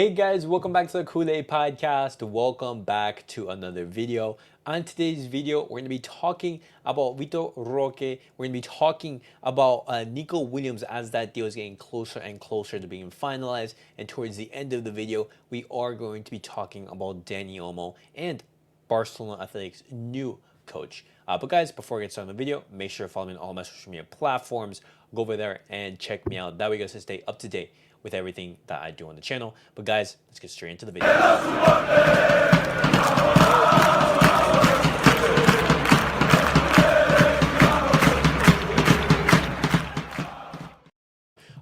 Hey guys, welcome back to the CulePodcast. Welcome back to another video. On today's video, we're going to be talking about Vitor Roque. We're going to be talking about Nico Williams as that deal is getting closer and closer to being finalized. And towards the end of the video, we are going to be talking about Dani Olmo and Barcelona Athletics' new coach. But guys, before we get started on the video, make sure to follow me on all my social media platforms. Go over there and check me out. That way you guys can stay up to date with everything that I do on the channel. But guys, let's get straight into the video.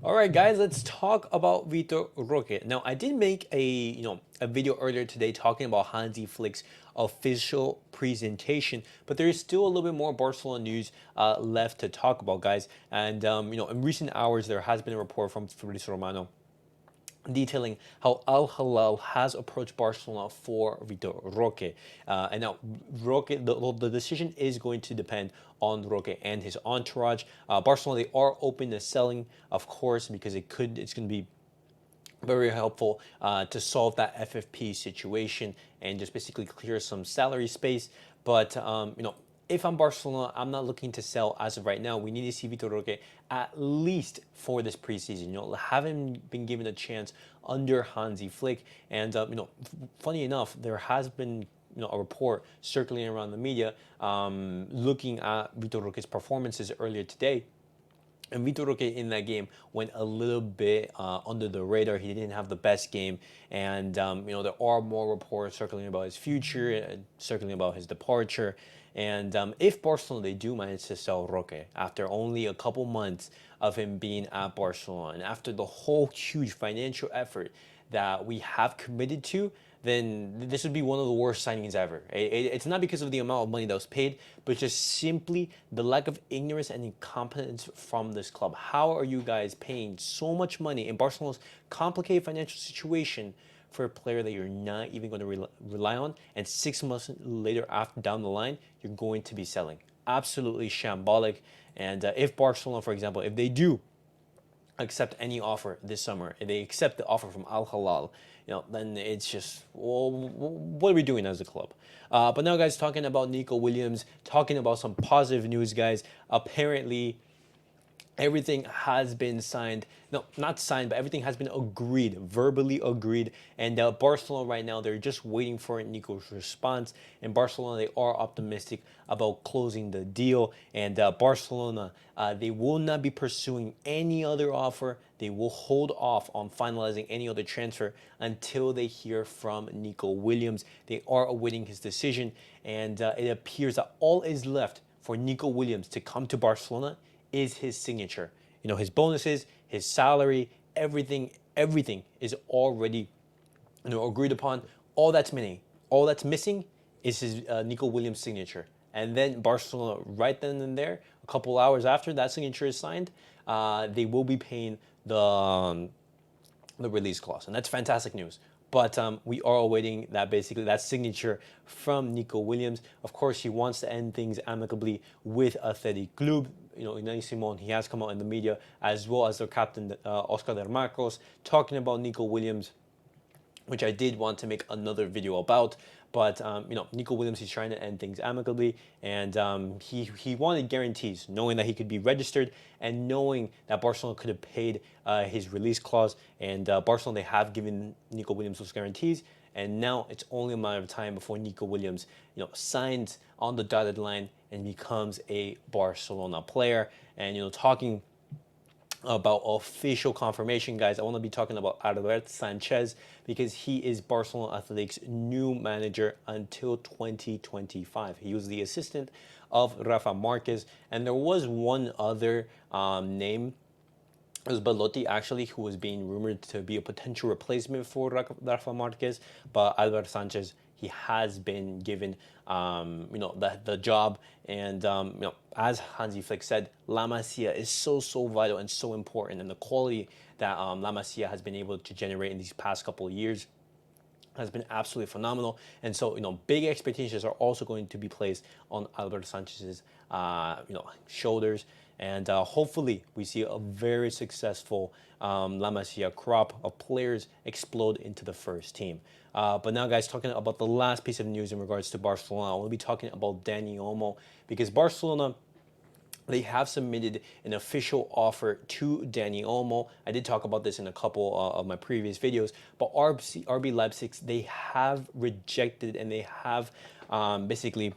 All right, guys, let's talk about Vitor Roque. Now, I did make a video earlier today talking about Hansi Flick's official presentation, but there is still a little bit more Barcelona news left to talk about, guys. And in recent hours, there has been a report from Fabrizio Romano detailing how Al-Hilal has approached Barcelona for Vitor Roque. And now Roque, the decision is going to depend on Roque and his entourage. Barcelona, they are open to selling, of course, because it's going to be very helpful to solve that FFP situation and just basically clear some salary space. But if I'm Barcelona, I'm not looking to sell as of right now. We need to see Vitor Roque at least for this preseason. Haven't been given a chance under Hansi Flick. And funny enough, there has been a report circulating around the media looking at Vitor Roque's performances earlier today. And Vitor Roque in that game went a little bit under the radar. He didn't have the best game. And, there are more reports circulating about his future, circulating about his departure. And if Barcelona, they do manage to sell Roque after only a couple months of him being at Barcelona, and after the whole huge financial effort that we have committed to, then this would be one of the worst signings ever. It's not because of the amount of money that was paid, but just simply the lack of ignorance and incompetence from this club. How are you guys paying so much money in Barcelona's complicated financial situation for a player that you're not even going to rely on, and 6 months later down the line, you're going to be selling? Absolutely shambolic. And if Barcelona, for example, if they do accept any offer this summer, if they accept the offer from Al-Hilal, then it's just, well, what are we doing as a club? But now, guys, talking about Nico Williams, talking about some positive news, guys. Apparently, everything has been signed. No, not signed, but everything has been agreed, verbally agreed. And Barcelona right now, they're just waiting for Nico's response. And Barcelona, they are optimistic about closing the deal. And Barcelona, they will not be pursuing any other offer. They will hold off on finalizing any other transfer until they hear from Nico Williams. They are awaiting his decision. And it appears that all is left for Nico Williams to come to Barcelona is his signature. His bonuses, his salary, everything is already agreed upon. All that's missing is his Nico Williams signature. And then Barcelona, right then and there, a couple hours after that signature is signed, they will be paying the release clause, and that's fantastic news. But we are awaiting that signature from Nico Williams. Of course, he wants to end things amicably with Athletic Club. Unai Simon, he has come out in the media, as well as their captain, Oscar de Marcos, talking about Nico Williams, which I did want to make another video about. But Nico Williams, he's trying to end things amicably, and he wanted guarantees, knowing that he could be registered and knowing that Barcelona could have paid his release clause. And Barcelona, they have given Nico Williams those guarantees, and now it's only a matter of time before Nico Williams, signs on the dotted line and becomes a Barcelona player. And talking about official confirmation, guys, I want to be talking about Albert Sanchez, because he is Barcelona Athletics' new manager until 2025. He was the assistant of Rafa Marquez, and there was one other name. It was Belotti, actually, who was being rumored to be a potential replacement for Rafa Marquez, but Albert Sanchez, he has been given, the job. And, as Hansi Flick said, La Masia is so vital and so important. And the quality that La Masia has been able to generate in these past couple of years has been absolutely phenomenal. And so, big expectations are also going to be placed on Alberto Sanchez's, shoulders. And hopefully we see a very successful La Masia crop of players explode into the first team. But now, guys, talking about the last piece of news in regards to Barcelona, I want to be talking about Dani Olmo, because Barcelona, they have submitted an official offer to Dani Olmo. I did talk about this in a couple of my previous videos, but RB Leipzig, they have rejected and they have basically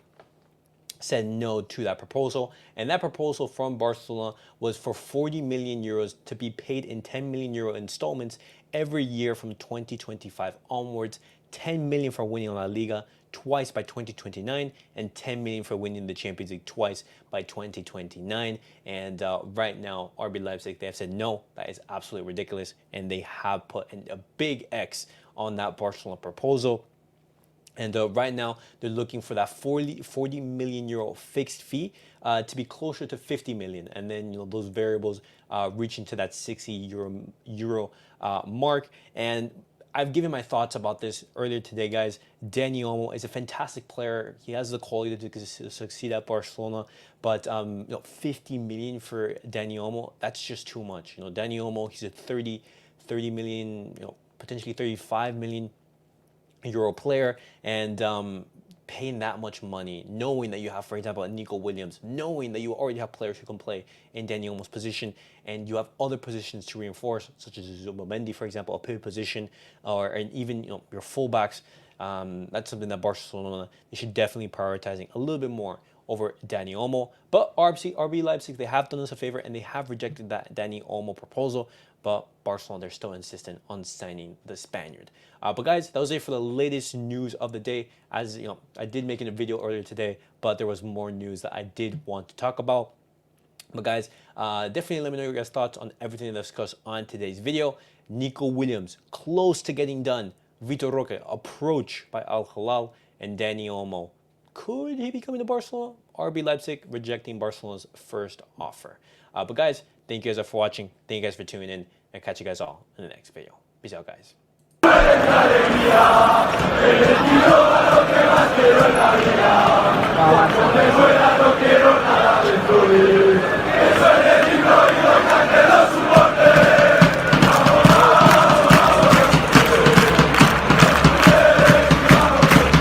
said no to that proposal. And that proposal from Barcelona was for 40 million euros to be paid in 10 million euro installments every year from 2025 onwards, 10 million for winning La Liga twice by 2029, and 10 million for winning the Champions League twice by 2029. And right now, RB Leipzig, they have said no, that is absolutely ridiculous, and they have put a big X on that Barcelona proposal. And right now, they're looking for that 40 million euro fixed fee to be closer to 50 million. And then, those variables reaching to that 60 euro mark. And I've given my thoughts about this earlier today, guys. Dani Olmo is a fantastic player. He has the quality to succeed at Barcelona. But 50 million for Dani Olmo, that's just too much. Dani Olmo, he's a 30 million, potentially 35 million euro player, and paying that much money, knowing that you have, for example, a Nico Williams, knowing that you already have players who can play in Dani Olmo's position, and you have other positions to reinforce, such as Zubomendi, for example, a pivot position, and even your fullbacks. That's something that Barcelona, they should definitely prioritizing a little bit more over Dani Olmo. But RB Leipzig, they have done us a favor and they have rejected that Dani Olmo proposal. But Barcelona, they're still insistent on signing the Spaniard. But guys, that was it for the latest news of the day. As I did make a video earlier today, but there was more news that I did want to talk about. But guys, definitely let me know your guys' thoughts on everything discussed on today's video. Nico Williams, close to getting done. Vitor Roque, approach by Al-Hilal, and Dani Olmo. Could he be coming to Barcelona? RB Leipzig rejecting Barcelona's first offer. But guys, thank you guys for watching. Thank you guys for tuning in. And catch you guys all in the next video. Peace out, guys.